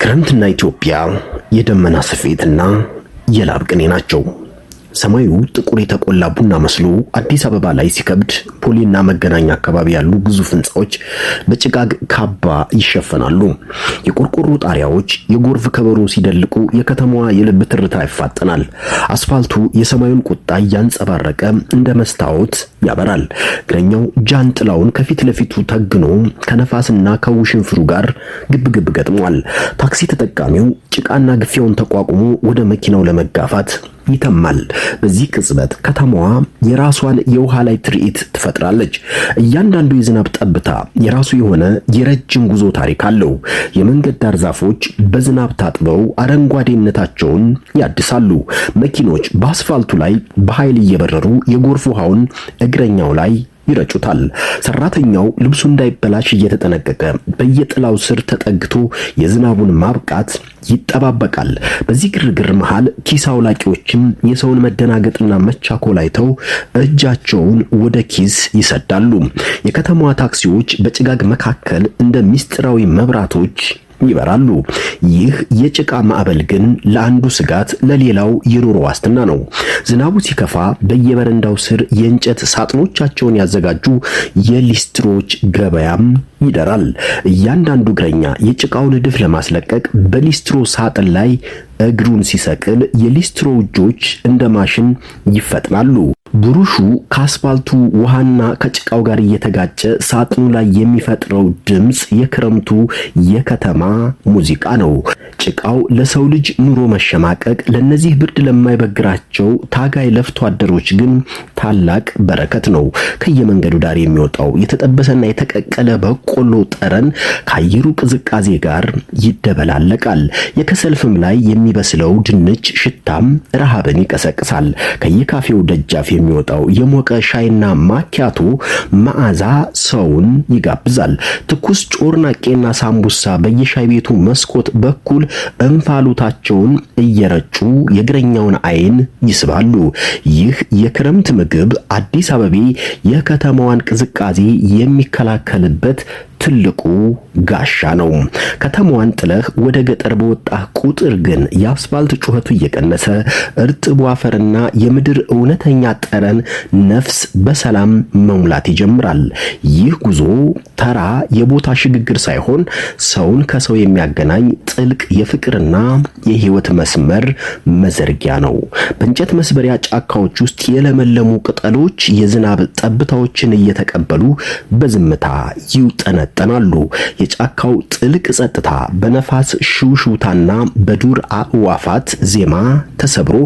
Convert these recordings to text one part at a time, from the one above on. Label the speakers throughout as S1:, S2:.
S1: ክረምትና ኢትዮጵያ የደመና ስፌትና የላብ ቅኔ ናቸው። ሰማዩ ጥቁር የተቆላ ቡና መስሎ አዲስ አበባ ላይ ሲከብድ ፖሊና መገናኛ አካባቢ ያሉ ግዙፍ ህንጻዎች በጭጋግ ካባ ይሸፈናሉ። የቆርቆሮ ጣሪያዎች የጎርፍ ከበሮ ሲደልቁ የከተማዋ የልብ ትርታ ይፋጠናል። አስፋልቱ የሰማዩን ቁጣ እያንጸባረቀ እንደ መስታወት ያበራል። እግረኛው ጃንጥላውን ከፊት ለፊቱ ተግኖ ከነፋስና ከውሽንፍሩ ጋር ግብግብ ገጥሟል። ታክሲ ተጠቃሚው ጭቃና ግፊያውን ተቋቁሞ ወደ መኪናው ለመጋፋት ይተማል። በዚህ ቅጽበት ከተማዋ የራሷን የውሃ ላይ ትርኢት ትፈጥራለች። እያንዳንዱ የዝናብ ጠብታ የራሱ የሆነ የረጅም ጉዞ ታሪክ አለው። የመንገድ ዳር ዛፎች በዝናብ ታጥበው አረንጓዴነታቸውን ያድሳሉ። መኪኖች በአስፋልቱ ላይ በኃይል እየበረሩ የጎርፍ ውሃውን እግረኛው ላይ ይረጩታል። ሰራተኛው ልብሱ እንዳይበላሽ እየተጠነቀቀ በየጥላው ስር ተጠግቶ የዝናቡን ማብቃት ይጠባበቃል። በዚህ ግርግር መሃል ኪስ አውላቂዎችም የሰውን መደናገጥና መቻኮል አይተው እጃቸውን ወደ ኪስ ይሰዳሉ። የከተማዋ ታክሲዎች በጭጋግ መካከል እንደ ምስጢራዊ መብራቶች ይበራሉ። ይህ የጭቃ ማዕበል ግን ለአንዱ ስጋት ለሌላው የኑሮ ዋስትና ነው። ዝናቡ ሲከፋ በየበረንዳው ስር የእንጨት ሳጥኖቻቸውን ያዘጋጁ የሊስትሮች ገበያም ይደራል። እያንዳንዱ እግረኛ የጭቃውን እድፍ ለማስለቀቅ በሊስትሮ ሳጥን ላይ እግሩን ሲሰቅል የሊስትሮ እጆች እንደ ማሽን ይፈጥናሉ። ብሩሹ ከአስፋልቱ ውሃና ከጭቃው ጋር እየተጋጨ ሳጥኑ ላይ የሚፈጥረው ድምጽ የክረምቱ የከተማ ሙዚቃ ነው። ጭቃው ለሰው ልጅ ኑሮ መሸማቀቅ፣ ለነዚህ ብርድ ለማይበግራቸው ታጋይ ለፍቶ አደሮች ግን ታላቅ በረከት ነው። ከየመንገዱ ዳር የሚወጣው የተጠበሰና የተቀቀለ በቆሎ ጠረን ከአየሩ ቅዝቃዜ ጋር ይደበላለቃል። የከሰል ፍም ላይ የሚበስለው ድንች ሽታም ረሃብን ይቀሰቅሳል። ከየካፌው ደጃፍ የሚወጣው የሞቀ ሻይና ማኪያቶ መዓዛ ሰውን ይጋብዛል። ትኩስ ጮርናቄና ሳምቡሳ በየሻይ ቤቱ መስኮት በኩል እንፋሎታቸውን እየረጩ የእግረኛውን አይን ይስባሉ። ይህ የክረምት ምግብ አዲስ አበቤ የከተማዋን ቅዝቃዜ የሚከላከልበት ትልቁ ጋሻ ነው። ከተማዋን ጥለህ ወደ ገጠር በወጣህ ቁጥር ግን የአስፋልት ጩኸቱ እየቀነሰ እርጥቡ አፈርና የምድር እውነተኛ ጠረን ነፍስ በሰላም መሙላት ይጀምራል። ይህ ጉዞ ተራ የቦታ ሽግግር ሳይሆን ሰውን ከሰው የሚያገናኝ ጥልቅ የፍቅርና የህይወት መስመር መዘርጊያ ነው። በእንጨት መስበሪያ ጫካዎች ውስጥ የለመለሙ ቅጠሎች የዝናብ ጠብታዎችን እየተቀበሉ በዝምታ ይውጠነጠናሉ። የጫካው ጥልቅ ጸጥታ በነፋስ ሽውሽውታና በዱር አዕዋፋት ዜማ ተሰብሮ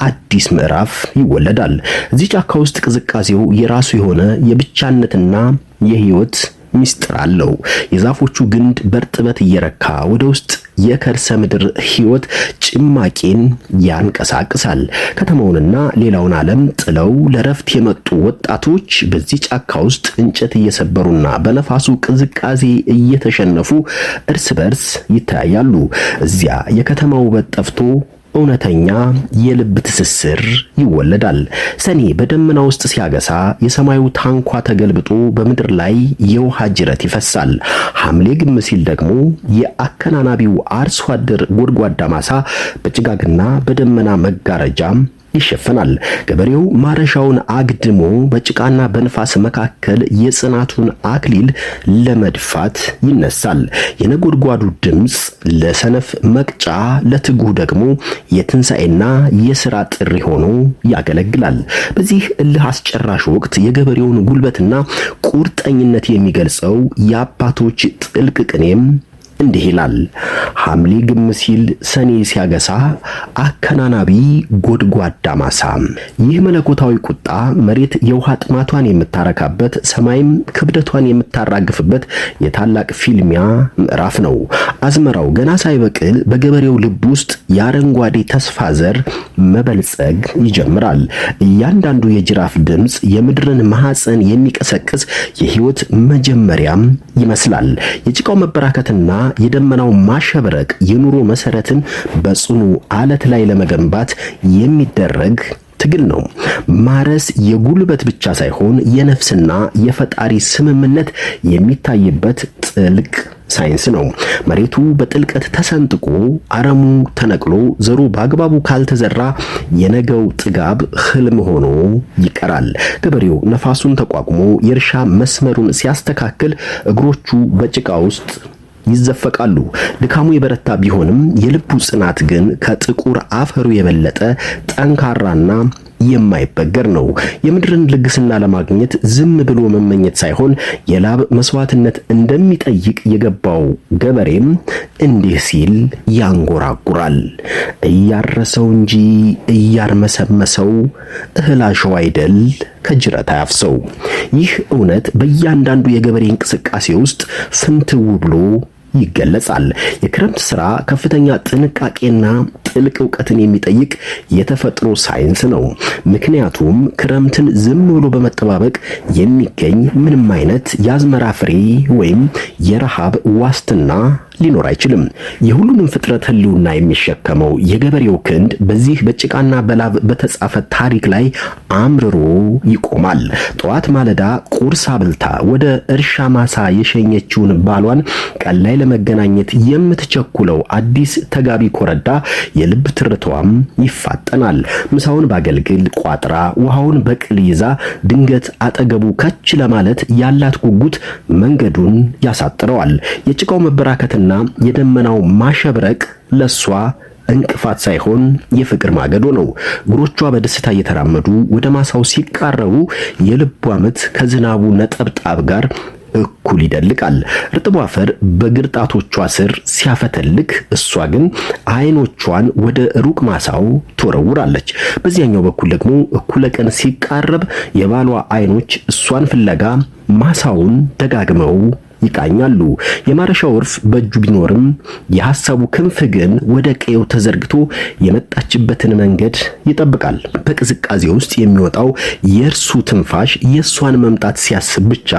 S1: አዲስ ምዕራፍ ይወለዳል። እዚህ ጫካ ውስጥ ቅዝቃዜው የራሱ የሆነ የብቻነትና የህይወት ሚስጥር አለው። የዛፎቹ ግንድ በርጥበት እየረካ ወደ ውስጥ የከርሰ ምድር ህይወት ጭማቂን ያንቀሳቅሳል። ከተማውንና ሌላውን ዓለም ጥለው ለረፍት የመጡ ወጣቶች በዚህ ጫካ ውስጥ እንጨት እየሰበሩና በነፋሱ ቅዝቃዜ እየተሸነፉ እርስ በርስ ይተያያሉ። እዚያ የከተማው ውበት ጠፍቶ እውነተኛ የልብ ትስስር ይወለዳል። ሰኔ በደመና ውስጥ ሲያገሳ የሰማዩ ታንኳ ተገልብጦ በምድር ላይ የውሃ ጅረት ይፈሳል። ሐምሌ ግም ሲል ደግሞ የአከናናቢው አርሶ አደር ጎድጓዳ ማሳ በጭጋግና በደመና መጋረጃም ይሸፈናል። ገበሬው ማረሻውን አግድሞ በጭቃና በንፋስ መካከል የጽናቱን አክሊል ለመድፋት ይነሳል። የነጎድጓዱ ድምጽ ለሰነፍ መቅጫ፣ ለትጉህ ደግሞ የትንሣኤና የሥራ ጥሪ ሆኖ ያገለግላል። በዚህ እልህ አስጨራሽ ወቅት የገበሬውን ጉልበትና ቁርጠኝነት የሚገልጸው የአባቶች ጥልቅ ቅኔም እንዲህ ይላል። ሐምሌ ግም ሲል ሰኔ ሲያገሳ አከናናቢ ጎድጓዳ ማሳ። ይህ መለኮታዊ ቁጣ መሬት የውሃ ጥማቷን የምታረካበት፣ ሰማይም ክብደቷን የምታራግፍበት የታላቅ ፊልሚያ ምዕራፍ ነው። አዝመራው ገና ሳይበቅል በገበሬው ልብ ውስጥ የአረንጓዴ ተስፋ ዘር መበልጸግ ይጀምራል። እያንዳንዱ የጅራፍ ድምጽ የምድርን ማህፀን የሚቀሰቅስ የህይወት መጀመሪያም ይመስላል። የጭቃው መበራከትና የደመናው ማሸበረቅ የኑሮ መሰረትን በጽኑ አለት ላይ ለመገንባት የሚደረግ ትግል ነው። ማረስ የጉልበት ብቻ ሳይሆን የነፍስና የፈጣሪ ስምምነት የሚታይበት ጥልቅ ሳይንስ ነው። መሬቱ በጥልቀት ተሰንጥቆ አረሙ ተነቅሎ ዘሩ በአግባቡ ካልተዘራ የነገው ጥጋብ ህልም ሆኖ ይቀራል። ገበሬው ነፋሱን ተቋቁሞ የእርሻ መስመሩን ሲያስተካክል እግሮቹ በጭቃ ውስጥ ይዘፈቃሉ። ድካሙ የበረታ ቢሆንም የልቡ ጽናት ግን ከጥቁር አፈሩ የበለጠ ጠንካራና የማይበገር ነው። የምድርን ልግስና ለማግኘት ዝም ብሎ መመኘት ሳይሆን የላብ መስዋዕትነት እንደሚጠይቅ የገባው ገበሬም እንዲህ ሲል ያንጎራጉራል። እያረሰው እንጂ እያርመሰመሰው እህል አሸዋ አይደል ከጅረት አያፍሰው። ይህ እውነት በእያንዳንዱ የገበሬ እንቅስቃሴ ውስጥ ፍንትው ብሎ ይገለጻል። የክረምት ስራ ከፍተኛ ጥንቃቄና ጥልቅ ዕውቀትን የሚጠይቅ የተፈጥሮ ሳይንስ ነው። ምክንያቱም ክረምትን ዝም ብሎ በመጠባበቅ የሚገኝ ምንም አይነት የአዝመራ ፍሬ ወይም የረሃብ ዋስትና ሊኖር አይችልም። የሁሉንም ፍጥረት ህልውና የሚሸከመው የገበሬው ክንድ በዚህ በጭቃና በላብ በተጻፈ ታሪክ ላይ አምርሮ ይቆማል። ጠዋት ማለዳ ቁርስ አብልታ ወደ እርሻ ማሳ የሸኘችውን ባሏን ቀን ላይ ለመገናኘት የምትቸኩለው አዲስ ተጋቢ ኮረዳ የልብ ትርታዋም ይፋጠናል። ምሳውን ባገልግል ቋጥራ ውሃውን በቅል ይዛ ድንገት አጠገቡ ከች ለማለት ያላት ጉጉት መንገዱን ያሳጥረዋል። የጭቃው መበራከትና የደመናው ማሸብረቅ ለሷ እንቅፋት ሳይሆን የፍቅር ማገዶ ነው። እግሮቿ በደስታ እየተራመዱ ወደ ማሳው ሲቃረቡ የልቧ ምት ከዝናቡ ነጠብጣብ ጋር እኩል ይደልቃል። እርጥቡ አፈር በግርጣቶቿ ስር ሲያፈተልክ እሷ ግን አይኖቿን ወደ ሩቅ ማሳው ትወረውራለች። በዚያኛው በኩል ደግሞ እኩለ ቀን ሲቃረብ የባሏ አይኖች እሷን ፍለጋ ማሳውን ደጋግመው ይቃኛሉ። የማረሻው እርፍ በእጁ ቢኖርም የሐሳቡ ክንፍ ግን ወደ ቀየው ተዘርግቶ የመጣችበትን መንገድ ይጠብቃል። በቅዝቃዜ ውስጥ የሚወጣው የእርሱ ትንፋሽ የእሷን መምጣት ሲያስብ ብቻ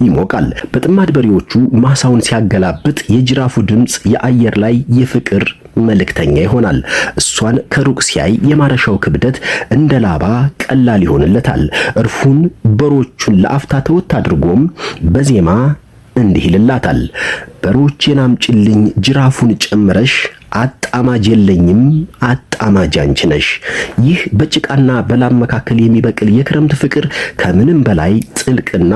S1: ይሞቃል። በጥማድ በሬዎቹ ማሳውን ሲያገላብጥ የጅራፉ ድምፅ የአየር ላይ የፍቅር መልእክተኛ ይሆናል። እሷን ከሩቅ ሲያይ የማረሻው ክብደት እንደ ላባ ቀላል ይሆንለታል። እርፉን በሮቹን ለአፍታ ተወት አድርጎም በዜማ እንዲህ ይልላታል። በሮቼን አምጪልኝ ጅራፉን ጨምረሽ አጣማጅ የለኝም አጣማጅ አንቺ ነሽ። ይህ በጭቃና በላብ መካከል የሚበቅል የክረምት ፍቅር ከምንም በላይ ጥልቅና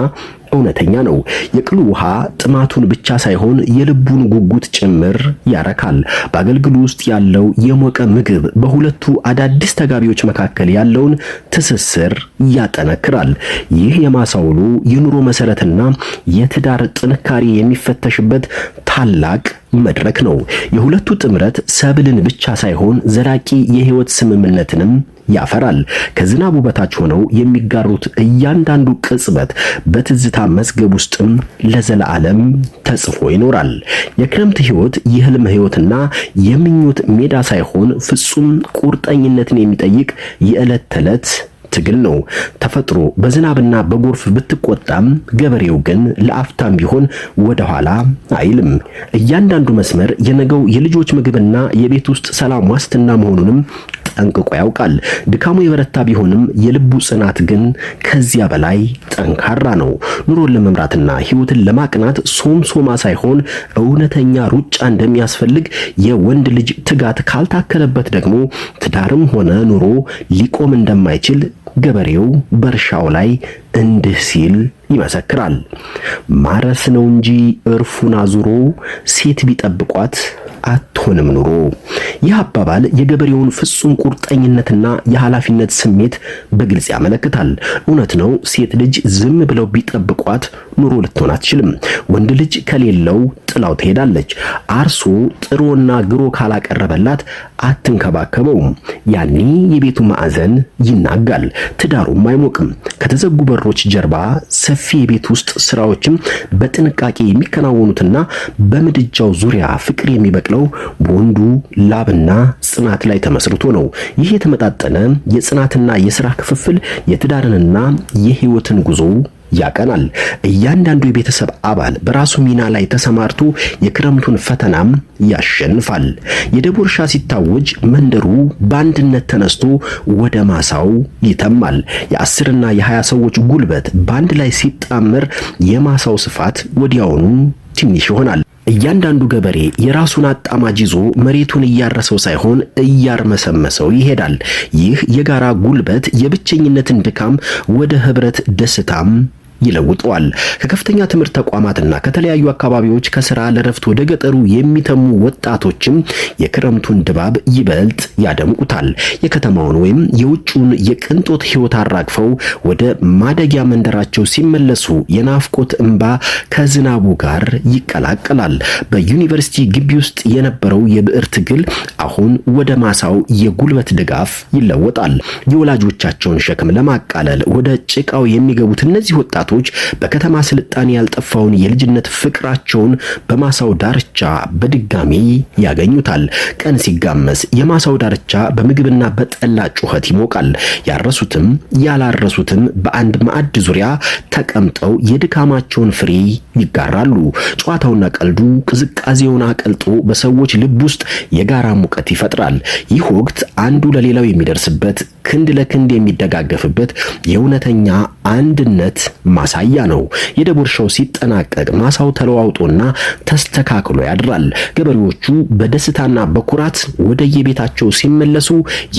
S1: እውነተኛ ነው። የቅሉ ውሃ ጥማቱን ብቻ ሳይሆን የልቡን ጉጉት ጭምር ያረካል። በአገልግሉ ውስጥ ያለው የሞቀ ምግብ በሁለቱ አዳዲስ ተጋቢዎች መካከል ያለውን ትስስር ያጠነክራል። ይህ የማሳው ውሎ የኑሮ መሰረትና የትዳር ጥንካሬ የሚፈተሽበት ታላቅ መድረክ ነው። የሁለቱ ጥምረት ሰብልን ብቻ ሳይሆን ዘላቂ የህይወት ስምምነትንም ያፈራል። ከዝናቡ በታች ሆነው የሚጋሩት እያንዳንዱ ቅጽበት በትዝታ መዝገብ ውስጥም ለዘላለም ተጽፎ ይኖራል። የክረምት ህይወት የህልም ህይወትና የምኞት ሜዳ ሳይሆን ፍጹም ቁርጠኝነትን የሚጠይቅ የዕለት ተዕለት ትግል ነው። ተፈጥሮ በዝናብና በጎርፍ ብትቆጣም ገበሬው ግን ለአፍታም ቢሆን ወደ ኋላ አይልም። እያንዳንዱ መስመር የነገው የልጆች ምግብና የቤት ውስጥ ሰላም ዋስትና መሆኑንም ጠንቅቆ ያውቃል። ድካሙ የበረታ ቢሆንም የልቡ ጽናት ግን ከዚያ በላይ ጠንካራ ነው። ኑሮን ለመምራትና ህይወትን ለማቅናት ሶምሶማ ሳይሆን እውነተኛ ሩጫ እንደሚያስፈልግ፣ የወንድ ልጅ ትጋት ካልታከለበት ደግሞ ትዳርም ሆነ ኑሮ ሊቆም እንደማይችል ገበሬው በእርሻው ላይ እንዲህ ሲል ይመሰክራል። ማረስ ነው እንጂ እርፉን አዙሮ ሴት ቢጠብቋት አትሆንም ኑሮ። ይህ አባባል የገበሬውን ፍጹም ቁርጠኝነትና የኃላፊነት ስሜት በግልጽ ያመለክታል። እውነት ነው፣ ሴት ልጅ ዝም ብለው ቢጠብቋት ኑሮ ልትሆን አትችልም። ወንድ ልጅ ከሌለው ጥላው ትሄዳለች። አርሶ ጥሮና ግሮ ካላቀረበላት አትንከባከበውም። ያኔ የቤቱ ማዕዘን ይናጋል፣ ትዳሩም አይሞቅም። ከተዘጉ በሮች ጀርባ ሰፊ የቤት ውስጥ ስራዎችም በጥንቃቄ የሚከናወኑትና በምድጃው ዙሪያ ፍቅር የሚበቅለው በወንዱ ላብና ጽናት ላይ ተመስርቶ ነው። ይህ የተመጣጠነ የጽናትና የሥራ ክፍፍል የትዳርንና የህይወትን ጉዞ ያቀናል። እያንዳንዱ የቤተሰብ አባል በራሱ ሚና ላይ ተሰማርቶ የክረምቱን ፈተናም ያሸንፋል። የደቦ እርሻ ሲታወጅ መንደሩ በአንድነት ተነስቶ ወደ ማሳው ይተማል። የ10ና የ20 ሰዎች ጉልበት በአንድ ላይ ሲጣመር የማሳው ስፋት ወዲያውኑ ትንሽ ይሆናል። እያንዳንዱ ገበሬ የራሱን አጣማጅ ይዞ መሬቱን እያረሰው ሳይሆን እያርመሰመሰው ይሄዳል። ይህ የጋራ ጉልበት የብቸኝነትን ድካም ወደ ህብረት ደስታም ይለውጠዋል። ከከፍተኛ ትምህርት ተቋማትና ከተለያዩ አካባቢዎች ከስራ ለረፍት ወደ ገጠሩ የሚተሙ ወጣቶችም የክረምቱን ድባብ ይበልጥ ያደምቁታል። የከተማውን ወይም የውጭውን የቅንጦት ህይወት አራግፈው ወደ ማደጊያ መንደራቸው ሲመለሱ የናፍቆት እንባ ከዝናቡ ጋር ይቀላቀላል። በዩኒቨርሲቲ ግቢ ውስጥ የነበረው የብዕር ትግል አሁን ወደ ማሳው የጉልበት ድጋፍ ይለወጣል። የወላጆቻቸውን ሸክም ለማቃለል ወደ ጭቃው የሚገቡት እነዚህ ወጣቶች በከተማ ስልጣኔ ያልጠፋውን የልጅነት ፍቅራቸውን በማሳው ዳርቻ በድጋሚ ያገኙታል። ቀን ሲጋመስ የማሳው ዳርቻ በምግብና በጠላ ጩኸት ይሞቃል። ያረሱትም ያላረሱትም በአንድ ማዕድ ዙሪያ ተቀምጠው የድካማቸውን ፍሬ ይጋራሉ። ጨዋታውና ቀልዱ ቅዝቃዜውን አቀልጦ በሰዎች ልብ ውስጥ የጋራ ሙቀት ይፈጥራል። ይህ ወቅት አንዱ ለሌላው የሚደርስበት፣ ክንድ ለክንድ የሚደጋገፍበት የእውነተኛ አንድነት ማሳያ ነው። የደቦ እርሻው ሲጠናቀቅ ማሳው ተለዋውጦና ተስተካክሎ ያድራል። ገበሬዎቹ በደስታና በኩራት ወደ የቤታቸው ሲመለሱ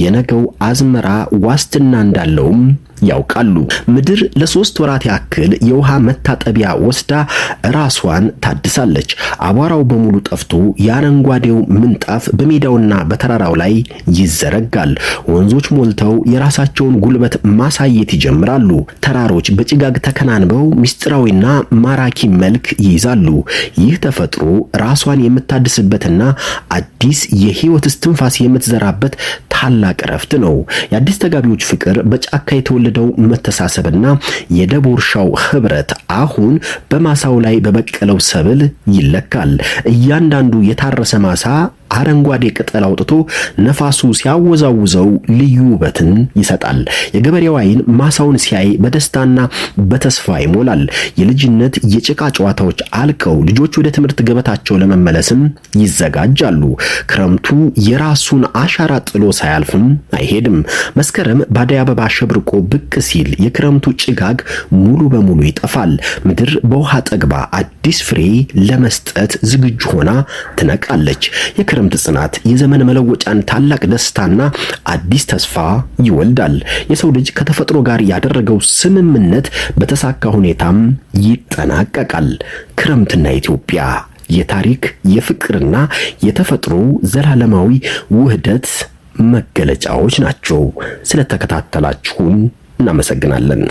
S1: የነገው አዝመራ ዋስትና እንዳለውም ያውቃሉ። ምድር ለ3 ወራት ያክል የውሃ መታጠቢያ ወስዳ ራሷን ታድሳለች። አቧራው በሙሉ ጠፍቶ የአረንጓዴው ምንጣፍ በሜዳውና በተራራው ላይ ይዘረጋል። ወንዞች ሞልተው የራሳቸውን ጉልበት ማሳየት ይጀምራሉ። ተራሮች በጭጋግ ተከናንበው ምስጢራዊና ማራኪ መልክ ይይዛሉ። ይህ ተፈጥሮ ራሷን የምታድስበትና አዲስ የህይወት እስትንፋስ የምትዘራበት ታላቅ እረፍት ነው። የአዲስ ተጋቢዎች ፍቅር በጫካ የተወለደው መተሳሰብና የደቦ እርሻው ህብረት አሁን በማሳው ላይ በበቀለው ሰብል ይለካል። እያንዳንዱ የታረሰ ማሳ አረንጓዴ ቅጠል አውጥቶ ነፋሱ ሲያወዛውዘው ልዩ ውበትን ይሰጣል። የገበሬው ዓይን ማሳውን ሲያይ በደስታና በተስፋ ይሞላል። የልጅነት የጭቃ ጨዋታዎች አልቀው ልጆች ወደ ትምህርት ገበታቸው ለመመለስም ይዘጋጃሉ። ክረምቱ የራሱን አሻራ ጥሎ ሳያልፍም አይሄድም። መስከረም በአደይ አበባ አሸብርቆ ብቅ ሲል የክረምቱ ጭጋግ ሙሉ በሙሉ ይጠፋል። ምድር በውሃ ጠግባ አዲስ ፍሬ ለመስጠት ዝግጁ ሆና ትነቃለች። የክረምት ጽናት የዘመን መለወጫን ታላቅ ደስታና አዲስ ተስፋ ይወልዳል። የሰው ልጅ ከተፈጥሮ ጋር ያደረገው ስምምነት በተሳካ ሁኔታም ይጠናቀቃል። ክረምትና ኢትዮጵያ የታሪክ የፍቅርና የተፈጥሮ ዘላለማዊ ውህደት መገለጫዎች ናቸው። ስለተከታተላችሁን እናመሰግናለን።